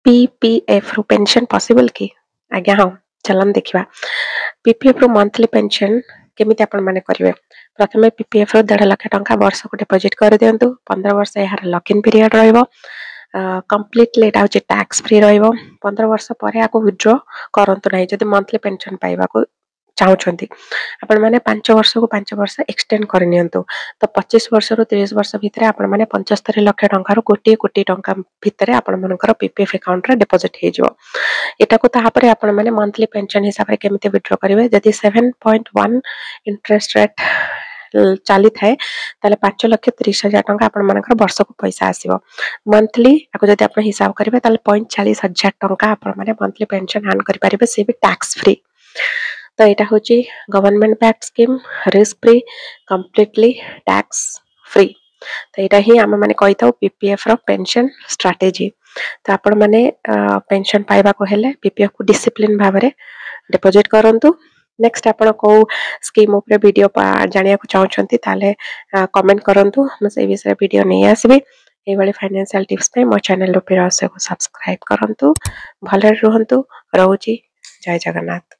PPF रु pension possible की आज्ञा हाँ चलन देखा पीपीएफ रु मंथली पेंशन केमिति आपण माने करिवे प्रथमे पीपीएफ रु 1.5 लाख टंका वर्ष को डिपॉजिट कर दियंतु 15 वर्ष यार लॉक इन पीरियड रहइबो कंप्लीटली एटा होची टैक्स फ्री रहइबो 15 वर्ष परे आको विथड्रॉ करंतु नाही जदि मंथली पेंशन पाइबा को चाहउछंती आपण माने 5 वर्ष को 5 वर्ष एक्सटेंड कर नियंतु तो 25 वर्ष रु 30 वर्ष भितरे आपण माने 75 लाख टंका रु कोटी कोटी टंका भितरे आपण मानकर पीपीएफ अकाउंट रे डिपॉजिट हे जिवो एटा को ताहा परे आपण माने मंथली पेंशन हिसाब रे केमिते विथड्रॉ करिवे जदि 7.1 इंटरेस्ट रेट चली थाए ताले 5,30,000 टंका आपण मानकर वर्ष को पैसा आसीबो मंथली आको जदि आपण हिसाब करिवे ताले 40,000 टंका आपण माने मंथली पेंशन अर्न करि परिबे से भी टैक्स फ्री तो एटा होची government back scheme risk free completely tax free तो एटा ही हम माने कहिताउ पीपीएफ रो पेंशन स्ट्रेटजी तो आपण माने पेंशन पाइबा को हेले पीपीएफ को डिसिप्लिन भाबरे डिपॉजिट करंतु नेक्स्ट आपण को स्कीम ऊपर वीडियो जानिया को चाहछंती ताले कमेंट करंतु हम से विषय वीडियो नै आसीबे ए वाले फाइनेंशियल टिप्स पे मो चैनल रुपे को सब्सक्राइब करंतु भले रहंतु रहउची जय जगन्नाथ।